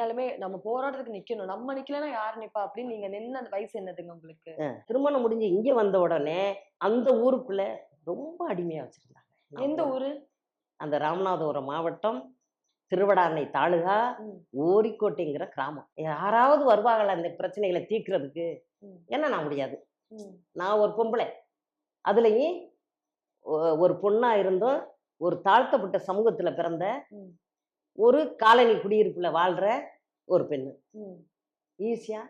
உண்மையாலுமே நம்ம போராட்டத்துக்கு நிக்கணும். நம்ம நிக்கலன்னா யார் நிப்பா அப்படின்னு நீங்க நின்ன அந்த வயசு என்னதுங்க உங்களுக்கு? திருமணம் முடிஞ்சு இங்க வந்த உடனே அந்த ஊருக்குள்ள ரொம்ப அடிமையா வச்சிருந்தாங்க. எந்த ஊரு? அந்த ராமநாதபுரம் மாவட்டம் திருவடானை தாலுகா ம். ஓரிக்கோட்டைங்கிற கிராமம். யாராவது வருவாங்களா இந்த பிரச்சனைகளை தீர்க்கிறதுக்கு? என்ன நான் முடியாது. நான் ஒரு பொம்பளை. அதுலயும் ஒரு பொண்ணா இருந்தும் ஒரு தாழ்த்தப்பட்ட சமூகத்துல பிறந்த ஒரு காலனி குடியிருப்புல வாழ்ற ஒரு பெண்ணு. ஈஸியா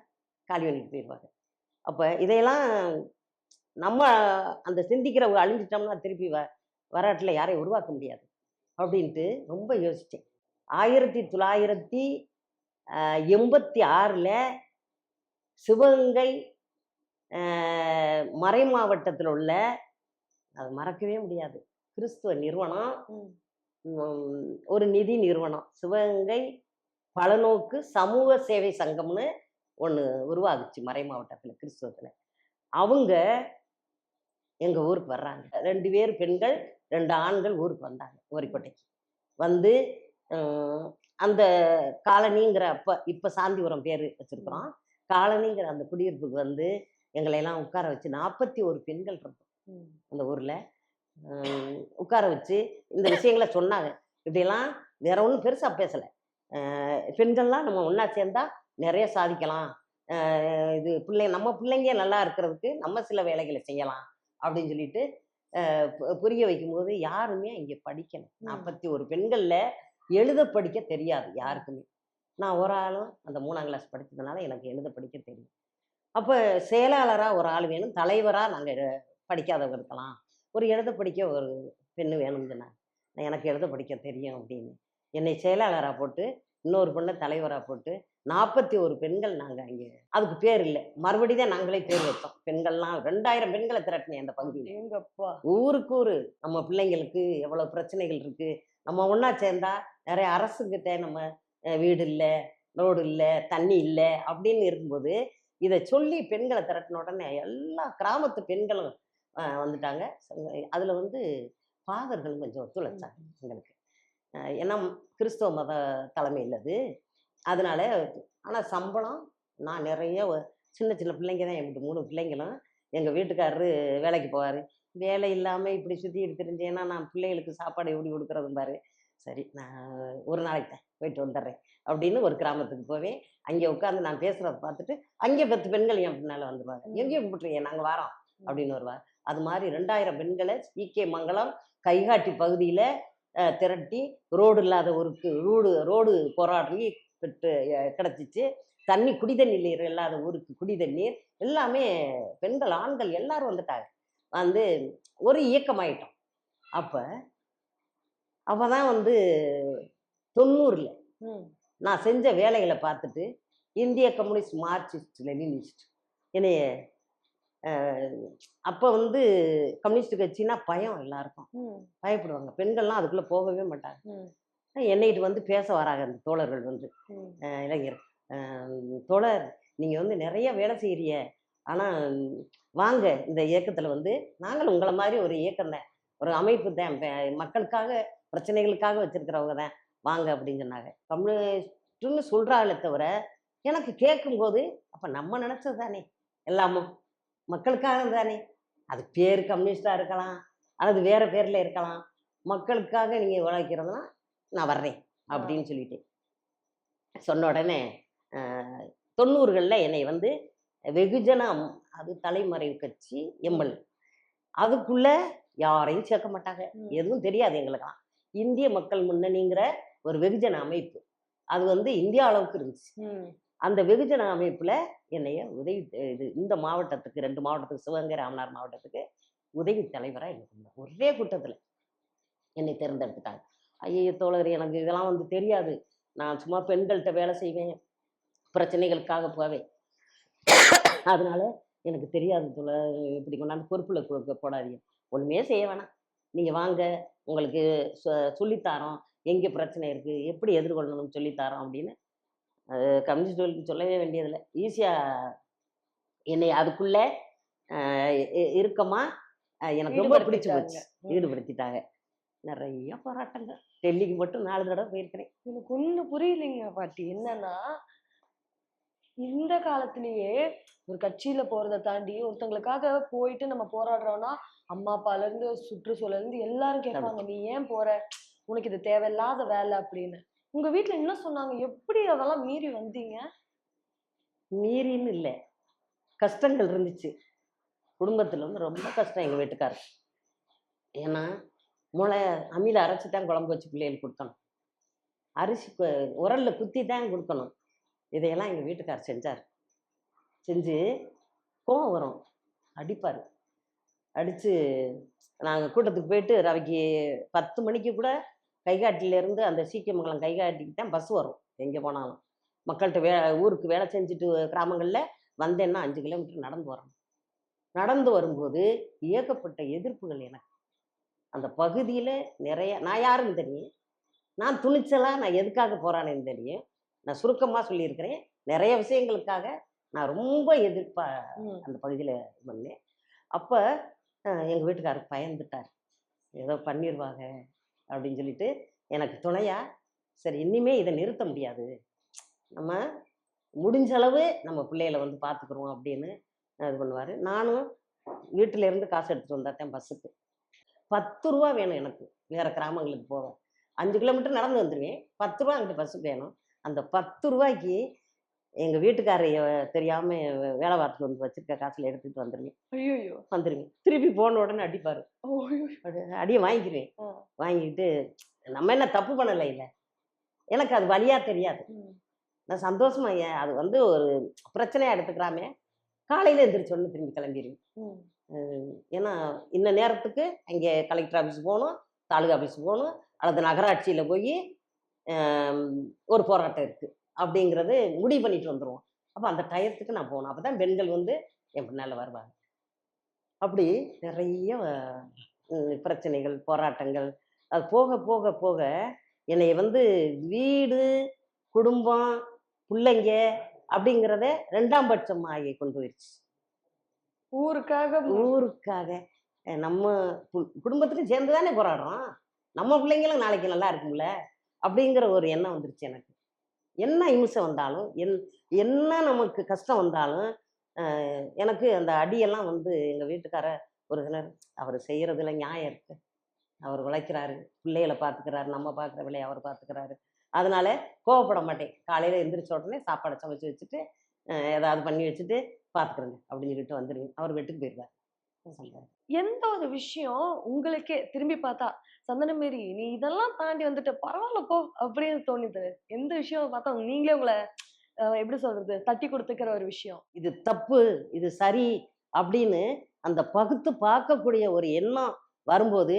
காலிவனிக்கு போயிடுவாங்க. அப்ப இதையெல்லாம் நம்ம அந்த சிந்திக்கிறவங்க அழிஞ்சிட்டோம்னா திருப்பி வராட்டில் யாரையும் உருவாக்க முடியாது அப்படின்ட்டு ரொம்ப யோசித்தேன். 1986 சிவகங்கை மறை மாவட்டத்தில் உள்ள, அது மறக்கவே முடியாது, கிறிஸ்துவ நிறுவனம், ஒரு நிதி நிறுவனம், சிவகங்கை பலநோக்கு சமூக சேவை சங்கம்னு ஒன்று உருவாகுச்சு மறை மாவட்டத்தில் கிறிஸ்துவத்தில். அவங்க எங்கள் ஊருக்கு வர்றாங்க. 2 பேர் பெண்கள் 2 ஆண்கள் ஊருக்கு வந்தாங்க ஓரிக்கோட்டைக்கு. வந்து அந்த காலனிங்கிற இப்போ சாந்திபுரம் பேர் வச்சுருக்குறோம். காலனிங்கிற அந்த குடியிருப்புக்கு வந்து எங்களையெல்லாம் உட்கார வச்சு 41 பெண்கள் இருந்தோம் அந்த ஊரில். உட்கார வச்சு இந்த விஷயங்களை சொன்னாங்க. இப்படியெல்லாம் வேற ஒன்றும் பெருசாக பேசலை. பெண்கள்லாம் நம்ம ஒன்றா சேர்ந்தா நிறைய சாதிக்கலாம். இது நம்ம பிள்ளைங்க நல்லா இருக்கிறதுக்கு நம்ம சில வேலைகளை செய்யலாம் அப்படின்னு சொல்லிட்டு புரிய வைக்கும்போது யாருமே இங்கே படிக்கல. 41 பெண்களில் எழுத படிக்க தெரியாது யாருக்குமே. நான் ஒரு ஆளும் அந்த 3ஆம் கிளாஸ் படித்ததுனால எனக்கு எழுத படிக்க தெரியும். அப்போ செயலாளராக ஒரு ஆள் வேணும், தலைவராக நாங்கள் படிக்காதவங்க இருக்கலாம், ஒரு எழுத படிக்க ஒரு பெண்ணு வேணும்னு சொன்னாங்க. எனக்கு எழுத படிக்க தெரியும் அப்படின்னு என்னை செயலாளராக போட்டு இன்னொரு பொண்ணை தலைவராக போட்டு 41 பெண்கள் நாங்கள் அங்கே. அதுக்கு பேர் இல்லை, மறுபடியும் தான் நாங்களே பேர் வச்சோம். பெண்கள்லாம் 2000 பெண்களை திரட்டினேன் அந்த பகுதியில். எங்கப்பா ஊருக்கு ஊரு நம்ம பிள்ளைங்களுக்கு எவ்வளோ பிரச்சனைகள் இருக்குது, நம்ம ஒன்றா சேர்ந்தா நிறைய அரசுக்கிட்ட நம்ம வீடு இல்லை, ரோடு இல்லை, தண்ணி இல்லை அப்படின்னு இருக்கும்போது இதை சொல்லி பெண்களை திரட்டின உடனே எல்லா கிராமத்து பெண்களும் வந்துட்டாங்க. அதில் வந்து ஃபாதர்களும் கொஞ்சம் ஒத்துழைச்சாங்க எங்களுக்கு. ஏன்னா கிறிஸ்தவ மத தலைமையில் அது. அதனால ஆனால் சம்பளம் நான் நிறைய சின்ன சின்ன பிள்ளைங்க தான், எங்களுக்கு 3 பிள்ளைங்களும். எங்கள் வீட்டுக்காரரு வேலைக்கு போவார். வேலை இல்லாமல் இப்படி சுற்றிட்டு தெரிஞ்சேன்னா நான் பிள்ளைகளுக்கு சாப்பாடு எப்படி கொடுக்குறதும் பாரு. சரி, நான் ஒரு நாளைக்கு தான் போயிட்டு வந்துடுறேன் அப்படின்னு ஒரு கிராமத்துக்கு போவேன். அங்கே உட்காந்து நான் பேசுகிறத பார்த்துட்டு அங்கே 10 பெண்கள் என் பின்னால் வந்துடுவாங்க. எங்கேயும் கூப்பிட்றீங்க, நாங்கள் வரோம் அப்படின்னு வருவாங்க. அது மாதிரி 2000 பெண்களை ஈகே மங்கலம் கைகாட்டி பகுதியில் திரட்டி ரோடு இல்லாத ஊருக்கு ரோடு போராடி பெற்று கிடச்சிச்சு. தண்ணி குடி தண்ணீர் இல்லாத ஊருக்கு குடி தண்ணீர் எல்லாமே பெண்கள் ஆண்கள் எல்லாரும் வந்துட்டாங்க. வந்து ஒரு இயக்கமாயிட்டோம். அப்போ தான் வந்து 90 நான் செஞ்ச வேலைகளை பார்த்துட்டு இந்திய கம்யூனிஸ்ட் மார்க்சிஸ்ட் லெனினிஸ்ட் என்னைய அப்போ வந்து கம்யூனிஸ்ட் கட்சின்னா பயம், எல்லாருக்கும் பயப்படுவாங்க. பெண்கள்லாம் அதுக்குள்ளே போகவே மாட்டாங்க. என்னைட்டு வந்து பேச வராங்க அந்த தோழர்கள் வந்து, இளைஞர் தோழர் நீங்கள் வந்து நிறைய வேலை செய்கிறிய, ஆனால் வாங்க இந்த இயக்கத்தில் வந்து நாங்களும் உங்களை மாதிரி ஒரு இயக்கம் தான், ஒரு அமைப்பு தான், மக்களுக்காக பிரச்சனைகளுக்காக வச்சிருக்கிறவங்க தான், வாங்க அப்படின்னு சொன்னாங்க. கம்யூனிஸ்ட்டுன்னு சொல்கிறாங்களே தவிர எனக்கு கேட்கும்போது அப்போ நம்ம நினச்சது தானே எல்லாமும் மக்களுக்காக தானே. அது பேர் கம்யூனிஸ்டாக இருக்கலாம் அல்லது வேறு பேரில் இருக்கலாம், மக்களுக்காக நீங்கள் உழைக்கிறதுனா நான் வர்றேன் அப்படின்னு சொல்லிட்டு சொன்ன உடனே 90களில் என்னை வந்து வெகுஜன, அது தலைமறைவு கட்சி எம்எல்ஏ, அதுக்குள்ளே யாரையும் சேர்க்க மாட்டாங்க, எதுவும் தெரியாது எங்களுக்கெல்லாம். இந்திய மக்கள் முன்னணிங்கிற ஒரு வெகுஜன அமைப்பு அது வந்து இந்தியா அளவுக்கு இருந்துச்சு. அந்த வெகுஜன அமைப்பில் என்னைய உதவி இந்த மாவட்டத்துக்கு 2 மாவட்டத்துக்கு, சிவகங்கை ராமநாதபுரம் மாவட்டத்துக்கு உதவி தலைவராக எனக்கு ஒரே கூட்டத்தில் என்னை தேர்ந்தெடுத்துட்டாங்க. ஐயோ தோழர், எனக்கு இதெல்லாம் வந்து தெரியாது, நான் சும்மா பெண்கள்கிட்ட வேலை செய்வேன், பிரச்சனைகளுக்காக போவேன், அதனால எனக்கு தெரியாது தோழர், இப்படி கொண்டாந்து பொறுப்பில் கொடுக்க போடாதீங்க, ஒன்றுமே செய்ய வேணாம், நீங்கள் வாங்க உங்களுக்கு சொல்லித்தாரோம், எங்கே பிரச்சனை இருக்குது எப்படி எதிர்கொள்ளணும்னு சொல்லித்தாரோம் அப்படின்னு. கம்யூனிஸ்ட் சொல்லவே வேண்டியதில்லை, ஈஸியாக என்னை அதுக்குள்ளே இருக்கமா எனக்கு ரொம்ப பிடிச்சி போச்சு, ஈடுபடுத்திட்டாங்க. நிறைய போராட்டங்கள். டெல்லிக்கு மட்டும் 4 தடவை போயிருக்கிறேன். எனக்கு ஒண்ணு புரியலைங்க பாட்டி. என்னன்னா, இந்த காலத்திலேயே ஒரு கட்சியில போறத தாண்டி ஒருத்தங்களுக்காக போயிட்டு நம்ம போராடுறோம்னா, அம்மா அப்பால இருந்து சுற்றுச்சூழல்ல இருந்து எல்லாரும் கேட்பாங்க, "நீ ஏன் போற? உனக்கு இது தேவையில்லாத வேலை" அப்படின்னு. உங்க வீட்ல என்ன சொன்னாங்க? எப்படி அதெல்லாம் மீறி வந்தீங்க? மீறின்னு இல்ல. கஷ்டங்கள் இருந்துச்சு. குடும்பத்துல வந்து ரொம்ப கஷ்டம் எங்க வீட்டுக்காரருக்கு. ஏன்னா, அம்மியில அரைச்சு தான் குழம்பு வச்சு பிள்ளைகளுக்கு குடுக்கணும். அரிசி உரல்ல குத்தி தான் குடுக்கணும். இதையெல்லாம் எங்க வீட்டுக்காரர் செஞ்சாரு. செஞ்சு கோவம் வரும். அடிப்பாரு. அடிச்சு நாங்க கூட்டத்துக்கு போயிட்டு ரவைக்கு 10 மணிக்கு கூட கைகாட்டிலேருந்து அந்த சீக்கியமங்கலம் கைகாட்டிக்கு தான் பஸ் வரும். எங்க போனாலும். மக்கள்ட்ட ஊருக்கு வேலை செஞ்சுட்டு கிராமங்கள்ல வந்தேன்னா 5 கிலோமீட்டர் நடந்து வரணும். நடந்து வரும்போது ஏகப்பட்ட எதிர்ப்புகள் எனக்கு. அந்த பகுதியில நிறைய நான் யாருன்னு தெரியும். நான் துணிச்சலா நான் எதுக்காக போராடினேன்னு தெரியும். நான் சுருக்கமா சொல்லியிருக்கிறேன். நிறைய விஷயங்களுக்காக நான் ரொம்ப எதிர்ப்பா அந்த பகுதியில பண்ணேன். அப்ப எங்க வீட்டுக்காரர் பயந்துட்டார். ஏதோ பண்ணிருவாங்க அப்படின்னு சொல்லிட்டு எனக்கு துணையா, சரி இனிமே இதை நிறுத்த முடியாது. நம்ம முடிஞ்ச அளவு நம்ம பிள்ளைகளை வந்து பார்த்துக்குருவோம் அப்படின்னு இது பண்ணுவார். நானும் வீட்டில இருந்து காசு எடுத்துகிட்டு வந்தாத்தேன் பஸ்ஸுக்கு. 10 ரூபா வேணும் எனக்கு. வேறு கிராமங்களுக்கு போவேன். 5 கிலோமீட்டர் நடந்து வந்துடுவேன். 10 ரூபா அங்கிட்டு பஸ்ஸுக்கு வேணும். அந்த 10 ரூபாய்க்கு எங்கள் வீட்டுக்காரைய தெரியாமல் வேலை பார்த்துட்டு வந்து வச்சுருக்க காசில் எடுத்துகிட்டு வந்துடுவேன். ஐயோ! வந்துடுவேன். திருப்பி போன உடனே அடிப்பார். அடியை வாங்கிக்குவேன். வாங்கிக்கிட்டு நம்ம என்ன தப்பு பண்ணலை இல்லை. எனக்கு அது வழியாக தெரியாது. நான் சந்தோஷமா அது வந்து ஒரு பிரச்சனையாக எடுத்துக்கிறாமே காலையில் எந்திரிச்சோன்னு திரும்பி கிளம்பிடுவேன். ஏன்னா இந்த நேரத்துக்கு அங்கே கலெக்டர் ஆஃபீஸ் போகணும், தாலுகா ஆஃபீஸ் போகணும், அல்லது நகராட்சியில் போய் ஒரு போராட்டம் இருக்குது அப்படிங்கிறது முடிவு பண்ணிட்டு வந்துடுவோம். அப்போ அந்த டயத்துக்கு நான் போகணும். அப்போ தான் பெண்கள் வந்து என் பின்னால் வருவாங்க. அப்படி நிறைய பிரச்சனைகள், போராட்டங்கள் அது போக போக போக என்னை வந்து வீடு, குடும்பம், பிள்ளைங்க அப்படிங்கிறத 2ஆம் பட்சம் ஆகி கொண்டு போயிடுச்சு. ஊருக்காக நம்ம குடும்பத்துக்கு சேர்ந்து தானே போராடுறோம். நம்ம பிள்ளைங்களும் நாளைக்கு நல்லா இருக்கும்ல அப்படிங்கிற ஒரு எண்ணம் வந்துருச்சு எனக்கு. என்ன இம்சை வந்தாலும் என்ன நமக்கு கஷ்டம் வந்தாலும் எனக்கு அந்த அடியெல்லாம் வந்து எங்கள் வீட்டுக்காரர் ஒரு சிலர் அவர் செய்கிறதுல நியாயம் இருக்கு. அவர் உழைக்கிறாரு, பிள்ளைகளை பார்த்துக்கிறாரு, நம்ம பார்க்குற வேலையை அவர் பார்த்துக்கிறாரு. அதனால கோவப்பட மாட்டேன். காலையில் எந்திரிச்ச உடனே சாப்பாடை சமைச்சு வச்சுட்டு ஏதாவது பண்ணி வச்சுட்டு பார்த்துக்கிறேங்க அப்படின்னு சொல்லிட்டு வந்துடுவேன். அவர் வீட்டுக்கு போயிடுவார். எந்த ஒரு விஷயம் உங்களுக்கே திரும்பி பார்த்தா சந்தனமேரி நீ இதெல்லாம் தாண்டி வந்துட்டு பரவாயில்ல போ அப்படின்னு தோணுது? எந்த விஷயம் பார்த்தா நீங்களே உங்களை எப்படி சொல்றது தட்டி கொடுத்துக்கிற ஒரு விஷயம்? இது தப்பு, இது சரி அப்படின்னு அந்த பகுத்து பார்க்கக்கூடிய ஒரு எண்ணம் வரும்போது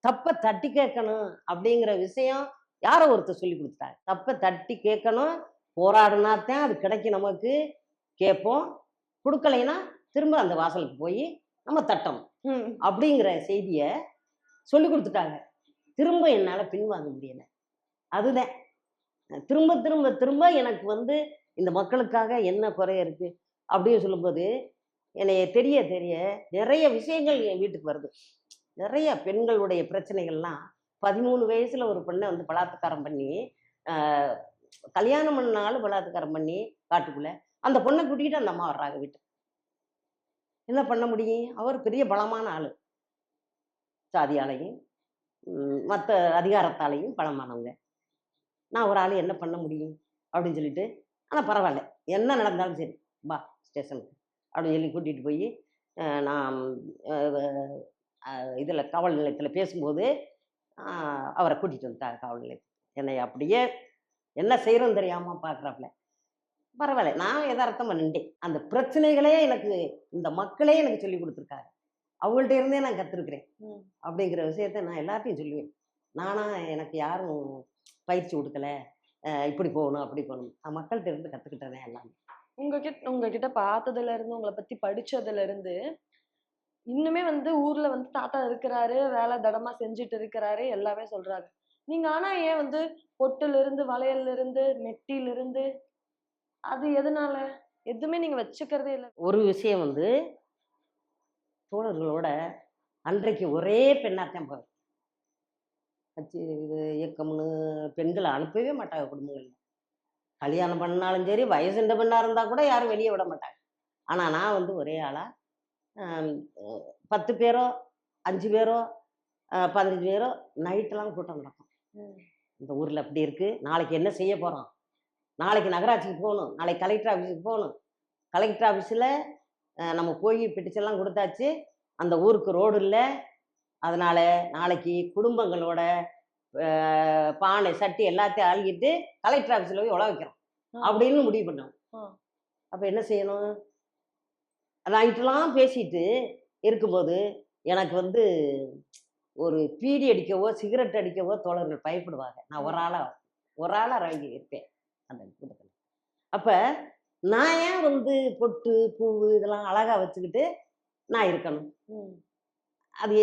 தப்பை தட்டி கேட்கணும் அப்படிங்கிற விஷயம் யாரோ ஒருத்தர் சொல்லி கொடுத்துட்டாங்க. தப்பை தட்டி கேட்கணும், போராடினாத்தான் அது கிடைக்கும். நமக்கு கேட்போம், கொடுக்கலைன்னா திரும்ப அந்த வாசலுக்கு போய் நம்ம தட்டணும் அப்படிங்கிற செய்திய சொல்லி கொடுத்துட்டாங்க. திரும்ப என்னால பின்வாங்க முடியல. அதுதான் திரும்ப திரும்ப திரும்ப எனக்கு வந்து இந்த மக்களுக்காக என்ன குறை இருக்கு அப்படின்னு சொல்லும்போது என்னைய தெரிய தெரிய நிறைய விஷயங்கள் என் வீட்டுக்கு வருது. நிறைய பெண்களுடைய பிரச்சனைகள்லாம் 13 வயசுல ஒரு பெண்ணை வந்து பலாத்காரம் பண்ணி கல்யாணம் பண்ணாலும் பலாத்காரம் பண்ணி காட்டுக்குள்ள அந்த பொண்ணை கூட்டிக்கிட்டு அந்த அம்மா வர்றாங்க வீட்டுக்கு. என்ன பண்ண முடியும்? அவர் பெரிய பலமான ஆளு, சாதியாலையும் மற்ற அதிகாரத்தாலையும் பலமானவங்க. நான் ஒரு ஆள் என்ன பண்ண முடியும் அப்படின்னு சொல்லிட்டு, ஆனால் பரவாயில்ல என்ன நடந்தாலும் சரி வா ஸ்டேஷனுக்கு அப்படின்னு சொல்லி கூட்டிகிட்டு போய் நான் இதில் காவல் நிலையத்தில் பேசும்போது அவரை கூட்டிகிட்டு வந்துட்டாங்க காவல் நிலையத்தில். என்னை அப்படியே என்ன செய்கிறோன்னு தெரியாமல் பார்க்குறாப்புல. பரவாயில்ல, நான் எதார்த்தம் பண்ணிட்டேன். அந்த பிரச்சனைகளே எனக்கு இந்த மக்களே எனக்கு சொல்லி கொடுத்துருக்காங்க. அவங்கள்ட்ட இருந்தே நான் கற்றுருக்குறேன் அப்படிங்கிற விஷயத்த நான் எல்லாத்தையும் சொல்லுவேன். எனக்கு யாரும் பயிற்சி கொடுக்கல, இப்படி போகணும் அப்படி போகணும். நான் மக்கள்கிட்ட இருந்து கற்றுக்கிட்டேனே எல்லாமே. உங்ககிட்ட பார்த்ததுல இருந்து உங்களை பத்தி படிச்சதுல இருந்து இன்னுமே வந்து ஊர்ல வந்து தாத்தா இருக்கிறாரு, வேலை தடமா செஞ்சுட்டு இருக்கிறாரு, எல்லாமே சொல்றாங்க. நீங்க ஆனா ஏன் வந்து பொட்டுல இருந்து வளையல்ல இருந்து நெத்தியில இருந்து அது எதனால எதுவுமே நீங்க வச்சுக்கிறதே இல்லை? ஒரு விஷயம் வந்து தோழர்களோட அன்றைக்கு ஒரே பெண்ணாத்தான் போவேன். கட்சி இது இயக்கம்னு பெண்களை அனுப்பவே மாட்டாங்க குடும்பங்கள்ல. கல்யாணம் பண்ணாலும் சரி, வயசுண்ட பெண்ணா இருந்தா கூட யாரும் வெளியே விட மாட்டாங்க. ஆனா நான் வந்து ஒரே ஆளா 10 பேரோ, 5 பேரோ, 15 பேரோ நைட்டெல்லாம் கூட்டம் நடக்கும். ம். இந்த ஊர்ல இப்படி இருக்கு, நாளைக்கு என்ன செய்ய போறோம்? நாளைக்கு நகராட்சிக்கு போகணும், நாளைக்கு கலெக்டர் ஆஃபீஸுக்கு போகணும். கலெக்டர் ஆஃபீஸில் நம்ம போய் பெட்டிஷன்லாம் கொடுத்தாச்சு. அந்த ஊருக்கு ரோடு இல்ல. அதனால நாளைக்கு குடும்பங்களோட பானை, சட்டி எல்லாத்தையும் அள்ளிட்டு கலெக்டர் ஆஃபீஸில் போய் உழ வைக்கிறோம் ஆ. அப்படின்னு முடிவு பண்ணோம். ஆ. அப்ப என்ன செய்யணும்? நைட்டெல்லாம் பேசிட்டு இருக்கும்போது எனக்கு வந்து ஒரு பீடி அடிக்கவோ, சிகரெட் அடிக்கவோ தோழர்கள் பயப்படுவாங்க. நான் ஒரு ஆளா இறங்கி இருப்பேன் அந்த கூட்டத்துல. அப்ப நான் ஏன் வந்து பொட்டு, பூவு இதெல்லாம் அழகா வச்சுக்கிட்டு நான் இருக்கணும்? ம். அது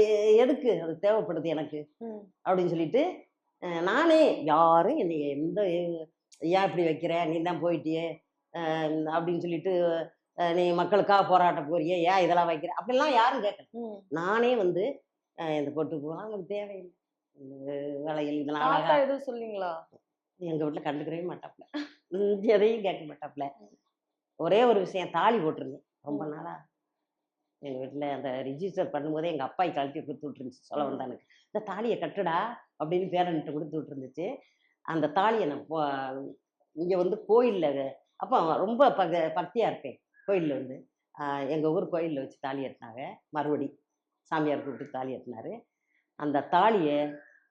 எதுக்கு? அது தேவைப்படுது எனக்கு ம். அப்படின்னு சொல்லிட்டு நானே யாரும் என்னைய எந்த ஏன் இப்படி வைக்கிற? நீ தான் போயிட்டியே அப்படின்னு சொல்லிட்டு நீ மக்களுக்காக போராட்ட போறியே, ஏன் இதெல்லாம் வைக்கிற? அப்படிலாம் யாரும் கேட்கல. ம். நானே வந்து இந்த பொட்டு பூலாம் நமக்கு தேவையில்லை. இந்த வளையல் இதெல்லாம் தாத்தா அழகா எதுவும் சொல்லீங்களா? எங்க வீட்ல கண்டுக்கவே மாட்டாப்புல. எதையும் கேட்க மாட்டாப்புல. ஒரே ஒரு விஷயம் தாலி போட்டிருந்தேன். ரொம்ப நாளா எங்க வீட்ல அந்த ரிஜிஸ்டர் பண்ணும்போதே எங்க அப்பாயி கழட்டி குடுத்து விட்டுருந்துச்சு. சொல்ல வந்தானுக்கு. இந்த தாலிய கட்டுடா அப்படின்னு பேரன்ட்ட குடுத்து விட்டுருந்துச்சு. அந்த தாலிய நான் இங்க வந்து கோயில்ல அப்ப ரொம்ப பக்தியா இருப்பேன். கோயில்ல வந்து எங்க ஊர் கோயில்ல வச்சு தாலி கட்டுனாங்க. மறுபடி சாமியார் கூப்பிட்டு தாலி கட்டினாரு. அந்த தாலிய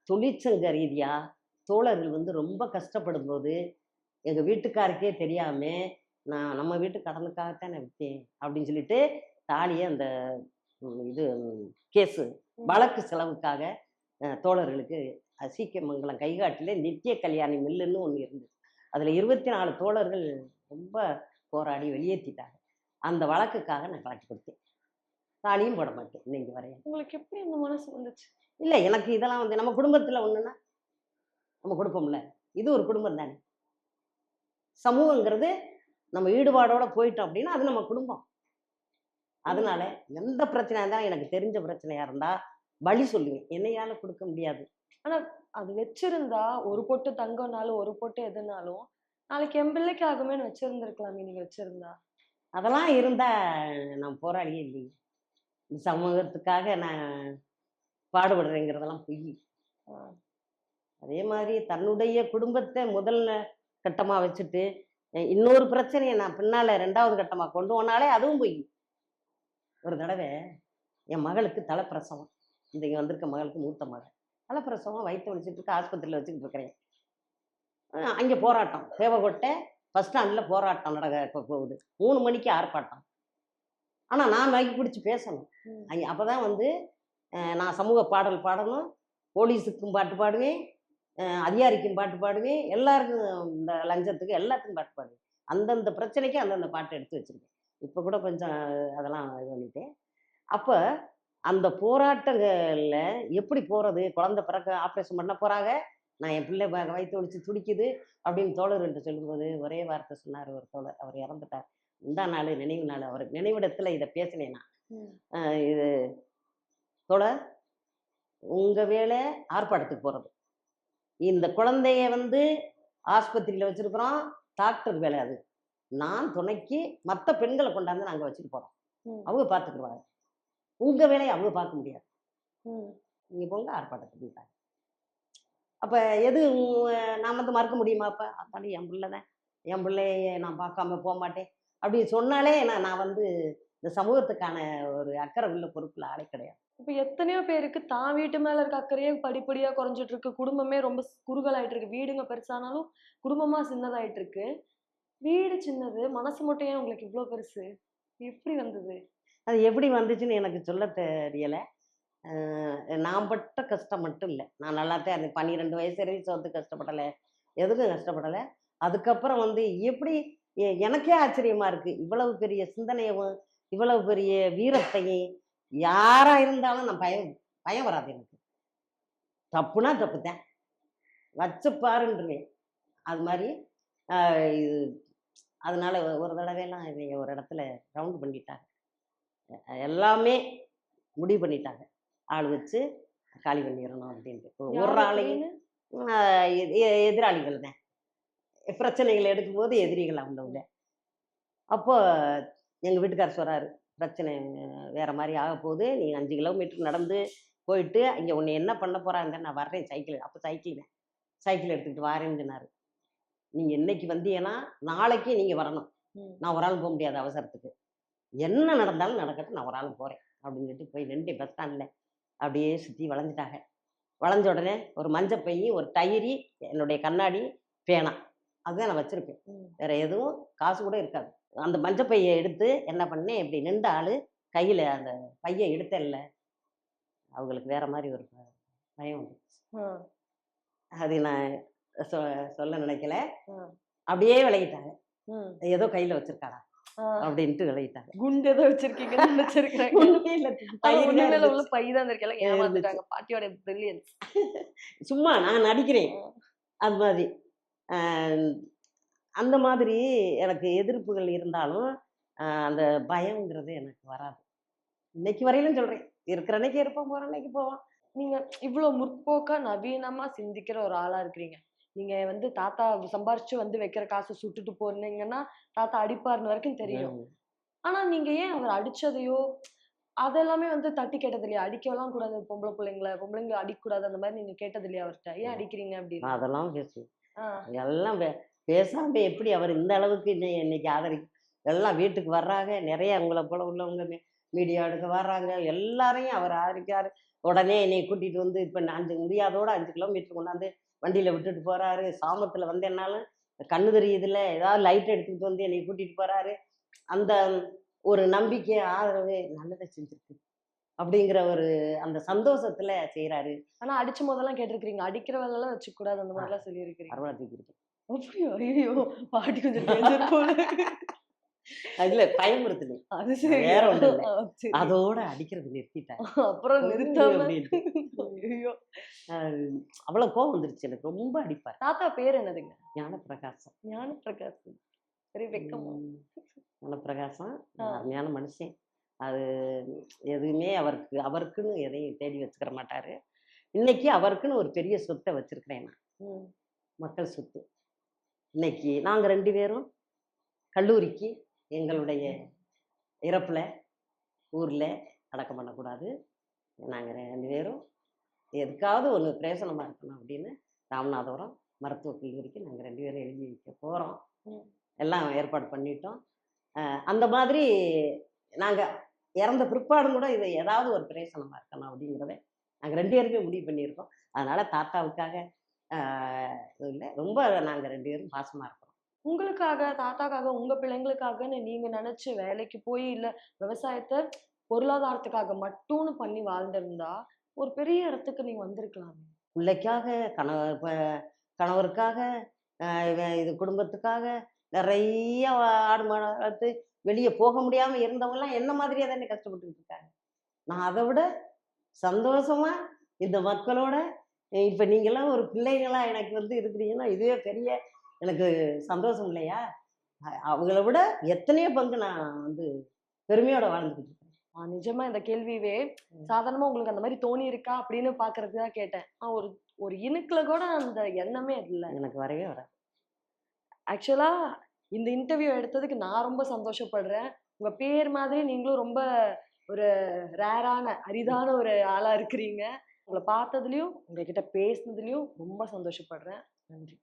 தொழிற்சங்க ரீதியா தோழர்கள் வந்து ரொம்ப கஷ்டப்படும்போது எங்க வீட்டுக்காருக்கே தெரியாம நான் நம்ம வீட்டு கடனுக்காகத்தான் நான் வித்தேன் அப்படின்னு சொல்லிட்டு தாலியை அந்த இது கேஸு வழக்கு செலவுக்காக தோழர்களுக்கு சீக்கியமங்கலம் கைகாட்டில நித்திய கல்யாணி மில்லுன்னு ஒன்று இருந்தது. அதில் 24 தோழர்கள் ரொம்ப போராடி வெளியேற்றிட்டாங்க. அந்த வழக்குக்காக நான் காட்டி கொடுத்தேன். தாலியும் போட மாட்டேன் இன்னைக்கு வரையும். உங்களுக்கு எப்படி அந்த மனசு வந்துச்சு? இல்லை எனக்கு இதெல்லாம் வந்து நம்ம குடும்பத்தில் ஒன்றுன்னா நம்ம கொடுப்போம்ல, இது ஒரு குடும்பம் தானே. சமூகங்கிறது நம்ம ஈடுபாடோட போயிட்டோம் அப்படின்னா அது நம்ம குடும்பம். அதனால எந்த பிரச்சனையா இருந்தாலும் எனக்கு தெரிஞ்ச பிரச்சனையா இருந்தா வழி சொல்லுவேன். என்னையால கொடுக்க முடியாது. ஆனா அது வச்சிருந்தா ஒரு பொட்டு தங்கம்னாலும் ஒரு பொட்டு எதுனாலும் நாளைக்கு என் பிள்ளைக்கு ஆகுமேன்னு வச்சிருந்திருக்கலாமே நீங்க வச்சிருந்தா. அதெல்லாம் இருந்தா நான் போராடியே இல்லையே. இந்த சமூகத்துக்காக நான் பாடுபடுறேங்கிறதெல்லாம் பொய். ஆ. அதே மாதிரி தன்னுடைய குடும்பத்தை முதல் கட்டமா வச்சுட்டு இன்னொரு பிரச்சனையை நான் பின்னால 2வது கட்டமா கொண்டு போனாலே அதுவும் பொய். ஒரு தடவை என் மகளுக்கு தலைப்பிரசவம். இந்த இங்கே வந்திருக்க மகளுக்கு மூத்த மகள் தலைப்பிரசவம் வயிற்று வலிச்சுட்டு இருக்க ஆஸ்பத்திரியில் வச்சுக்கிட்டு இருக்கிறேன். அங்கே போராட்டம் தேவகோட்டை பஸ் ஸ்டாண்டில் போராட்டம் நடக்க போகுது. 3 மணிக்கு ஆர்ப்பாட்டம். ஆனால் நான் மைக்கு பிடிச்சி பேசணும். அங்கே அப்போ தான் வந்து நான் சமூக பாடல் பாடணும், போலீஸுக்கும் பாட்டு பாடுவேன், அதிகாரிக்கும் பாட்டு பாடுவேன், எல்லாருக்கும் இந்த லஞ்சத்துக்கு எல்லாத்துக்கும் பாட்டு பாடுவேன். அந்தந்த பிரச்சனைக்கு அந்தந்த பாட்டு எடுத்து வச்சுருக்கேன். இப்போ கூட கொஞ்சம் அதெல்லாம் இது பண்ணிட்டேன். அப்போ அந்த போராட்டங்களில் எப்படி போகிறது? குழந்தை பிறக்க ஆப்ரேஷன் பண்ண போகிறாங்க, நான் என் பிள்ளை வயிற்று வலிச்சு துடிக்குது அப்படின்னு தோழர்கள்ட்ட சொல்லும்போது ஒரே வார்த்தை சொன்னார் ஒரு தோழர். அவர் இறந்துட்டார். முந்தா நாள் நினைவு நாள். அவர் நினைவிடத்தில் இதை பேசினேன் நான். இது தோழர், உங்கள் வேலை ஆர்ப்பாட்டத்துக்கு போகிறது, இந்த குழந்தைய வந்து ஆஸ்பத்திரியில் வச்சுருக்குறோம், டாக்டர் வேலை அது. நான் துணைக்கு மற்ற பெண்களை கொண்டாந்து நாங்கள் வச்சுட்டு போகிறோம், அவங்க பார்த்துக்குருவாங்க. உங்கள் வேலையை அவங்க பார்க்க முடியாது, நீங்கள் போங்க ஆர்ப்பாட்டத்துக்கு. அப்போ எது நான் வந்து மறக்க முடியுமா? அப்போ அப்பாடி என் பிள்ளை தான், என் பிள்ளைய நான் பார்க்காம போக மாட்டேன் அப்படின்னு சொன்னாலே நான் வந்து இந்த சமூகத்துக்கான ஒரு அக்கறை உள்ள பொறுப்பில் ஆளே கிடையாது. இப்போ எத்தனையோ பேருக்கு தான் வீட்டு மேல இருக்க அக்கறையே படிப்படியா குறைஞ்சிட்டு இருக்கு. குடும்பமே ரொம்ப குறுகலாயிட்டு இருக்கு. வீடுங்க பெருசானாலும் குடும்பமா சின்னதாயிட்டு இருக்கு. வீடு சின்னது, மனசு மட்டும் ஏன் உங்களுக்கு இவ்ளோ பெருசு? எப்படி வந்தது? அது எப்படி வந்துச்சுன்னு எனக்கு சொல்ல தெரியல. நான் பட்ட கஷ்டம் மட்டும் இல்லை, நான் நல்லாத்தான் இருந்தேன். 12 வயசு வரைக்கும் வந்து கஷ்டப்படலை, எதுக்கும் கஷ்டப்படலை. அதுக்கப்புறம் வந்து எப்படி எனக்கே ஆச்சரியமா இருக்கு, இவ்வளவு பெரிய சிந்தனையவும் இவ்வளவு பெரிய வீரத்தையும் யாரா இருந்தாலும் நான் பயம் வராது எனக்கு. தப்புனா தப்பு தான், வச்சு பாருன்றேன். அது மாதிரி இது அதனால ஒரு தடவையெல்லாம் இவங்க ஒரு இடத்துல ரவுண்டு பண்ணிட்டாங்க, எல்லாமே முடிவு பண்ணிட்டாங்க. ஆள் வச்சு காலி பண்ணிடணும் அப்படின்ட்டு ஒரு யார் ஆளையும் அப்படின்னு? எதிராளிகள் தான் பிரச்சனைகள் எடுக்கும்போது எதிரிகள் அவங்க. அப்போ எங்க வீட்டுக்காரர் சொல்றாரு, பிரச்சனை வேற மாதிரி ஆக போகுது, நீ 5 கிலோமீட்டர் நடந்து போயிட்டு அங்கே உன்னை என்ன பண்ண போறாங்க, நான் வர்றேன் சைக்கிள். அப்போ சைக்கிள் எடுத்துக்கிட்டு வாரேன்னு சொன்னாரு. நீங்க இன்னைக்கு வந்தீங்கன்னா நாளைக்கு நீங்க வரணும், நான் ஒரு ஆள் போக முடியாது அவசரத்துக்கு, என்ன நடந்தாலும் நடக்கட்டும், நான் ஒரு ஆள் போறேன் அப்படின்னு சொல்லிட்டு போய் நின்று பஸ் ஸ்டாண்டில் அப்படியே சுற்றி வளைஞ்சிட்டாங்க. வளைஞ்ச உடனே ஒரு மஞ்சள் பை, ஒரு டைரி, என்னுடைய கண்ணாடி, பேனா, அதுதான் நான் வச்சிருப்பேன். வேற எதுவும் காசு கூட இருக்காது. அந்த மஞ்சள் பையை எடுத்து என்ன பண்ணேன், இப்படி நின்ற ஆளு கையில் அந்த பையை எடுத்தேன்ல, அவங்களுக்கு வேற மாதிரி ஒரு பயம் வந்துச்சு. அது நான் சொல்ல நினைக்கல. அப்படியே விலகிட்டாங்க. ஏதோ கையில வச்சிருக்காடா அப்படின்ட்டு விலகிட்டாங்க. குண்டு ஏதோ வச்சிருக்கீங்கன்னு நினைச்சிருக்காங்க. உள்ள பைதான் இருக்கல, ஏமாந்துட்டாங்க. பாட்டியோட பிரில்லியன்ஸ். சும்மா நான் நடிக்கிறேன் அது மாதிரி. அந்த மாதிரி எனக்கு எதிர்ப்புகள் இருந்தாலும் அந்த பயம்ங்கிறது எனக்கு வராது. இன்னைக்கு வரையிலும் சொல்றேன், இருக்கிற அன்னைக்கு இருப்போம், போற அன்னைக்கு போவோம். நீங்க இவ்வளவு முற்போக்கா நவீனமா சிந்திக்கிற ஒரு ஆளா இருக்கிறீங்க. நீங்க வந்து தாத்தா சம்பாரிச்சு வந்து வைக்கிற காசு சுட்டுட்டு போனீங்கன்னா தாத்தா அடிப்பாருன்னு வரைக்கும் தெரியும். ஆனா நீங்க ஏன் அவர் அடிச்சதையோ அதெல்லாமே வந்து தட்டி கேட்டது இல்லையா? அடிக்கலாம் கூடாது பொம்பளைங்களை அடிக்கக்கூடாது அந்த மாதிரி நீங்க கேட்டது இல்லையா அவர்கிட்ட? ஏன் அடிக்கிறீங்க அப்படின்னு? அதெல்லாம் பேசுவேன். எல்லாம் பேசாம எப்படி அவர் இந்த அளவுக்கு இன்னைக்கு எல்லாம் வீட்டுக்கு வர்றாங்க. நிறைய உங்களை போல உள்ளவங்க மீடியா எடுக்க வர்றாங்க. எல்லாரையும் அவர் ஆதரிக்காரு. உடனே என்னை கூட்டிட்டு வந்து இப்போ நான் முடியாதோட 5 கிலோமீட்டர் கொண்டாந்து வண்டியில் விட்டுட்டு போறாரு. சாமத்தில் வந்தேன்னாலும் கண்ணு தெரியுதுல, ஏதாவது லைட் எடுத்துக்கிட்டு வந்து என்னை கூட்டிட்டு போறாரு. அந்த ஒரு நம்பிக்கை, ஆதரவு, நல்லதை செஞ்சிருக்கு அப்படிங்கிற ஒரு அந்த சந்தோஷத்துல செய்யறாரு. ஆனா அடிச்சும் போதெல்லாம் கேட்டிருக்கீங்க, அடிக்கிற வேலை எல்லாம் வச்சுக்க கூடாது அந்த மாதிரிலாம் சொல்லியிருக்கீங்க. அருவா தூக்கிருக்கேன். அப்படியோ? ஐயோ, பாட்டி கொஞ்சம் டேஞ்சர் போல. அதுல பயமுறுத்துது. அது சரி, வேற ஒண்ணு இல்லை, அதோட அடிக்கிறது நிறுத்திட்டாங்க. அப்புறம் நிறுத்தாம. ஐயோ, அவ்வளவு கோவம் வந்துருச்சு எனக்கு. ரொம்ப அடிப்பார். தாத்தா பேர் என்னதுங்க? ஞானப்பிரகாசம். ஞானப்பிரகாசம், சரி வெக்கம். ஞானப்பிரகாசம் அருமையான மனுஷன். அது எதுவுமே அவருக்குன்னு எதையும் தேடி வச்சுக்கிற மாட்டாரு. இன்னைக்கு அவருக்குன்னு ஒரு பெரிய சொத்தை வச்சிருக்கிறேன் நான், மக்கள் சொத்து. இன்னைக்கு நாங்க 2 பேரும் கல்லூரிக்கு எங்களுடைய இறப்புல ஊர்ல அடக்கம் பண்ணக்கூடாது, நாங்கள் 2 பேரும் எதுக்காவது ஒன்று பிரயோசனமா இருக்கணும் அப்படின்னு ராமநாதபுரம் மருத்துவக் கல்லூரிக்கு நாங்கள் 2 பேரும் எழுதி வைக்க போகிறோம். எல்லாம் ஏற்பாடு பண்ணிட்டோம். அந்த மாதிரி நாங்கள் இறந்த பிற்பாடும் கூட இது ஏதாவது ஒரு பிரயோசனமா இருக்கணும் அப்படிங்கிறத நாங்கள் 2 பேருமே முடிவு பண்ணியிருக்கோம். அதனால தாத்தாவுக்காக இல்லை, ரொம்ப நாங்கள் 2 பேரும் பாசமாக இருக்கிறோம். உங்களுக்காக, தாத்தாக்காக, உங்க பிள்ளைங்களுக்காகன்னு நீங்க நினைச்சு வேலைக்கு போய் இல்ல விவசாயத்தை பொருளாதாரத்துக்காக மட்டும்னு பண்ணி வாழ்ந்திருந்தா ஒரு பெரிய இடத்துக்கு நீங்க வந்திருக்கலாம். பிள்ளைக்காக, கணவருக்காக, இது குடும்பத்துக்காக நிறைய ஆடு மாடு வளர்த்து வெளியே போக முடியாம இருந்தவங்கலாம் என்ன மாதிரியே தானே கஷ்டப்பட்டுக்கிட்டு இருக்காங்க. நான் அதை விட சந்தோஷமா இந்த மக்களோட இப்ப நீங்கெல்லாம் ஒரு பிள்ளைங்களா எனக்கு வந்து இருக்கிறீங்கன்னா இதுவே பெரிய எனக்கு சந்தோஷம் இல்லையா? அவங்கள விட எத்தனையோ பங்கு நான் வந்து பெருமையோட வாழ்ந்துக்கிட்டு இருக்கேன். நிஜமா இந்த கேள்வியே சாதாரணமா உங்களுக்கு அந்த மாதிரி தோணி இருக்கா அப்படின்னு பாக்குறதுக்கு தான் கேட்டேன். ஒரு ஒரு இணுக்குல கூட அந்த எண்ணமே இல்லை, எனக்கு வரவே வராது. ஆக்சுவலா இந்த இன்டர்வியூ எடுத்ததுக்கு நான் ரொம்ப சந்தோஷப்படுறேன். உங்க பேர் மாதிரி நீங்களும் ரொம்ப ஒரு ரேரான அரிதான ஒரு ஆளா இருக்கிறீங்க. உங்களை பார்த்ததுலயும் உங்ககிட்ட பேசுனதுலயும் ரொம்ப சந்தோஷப்படுறேன். நன்றி.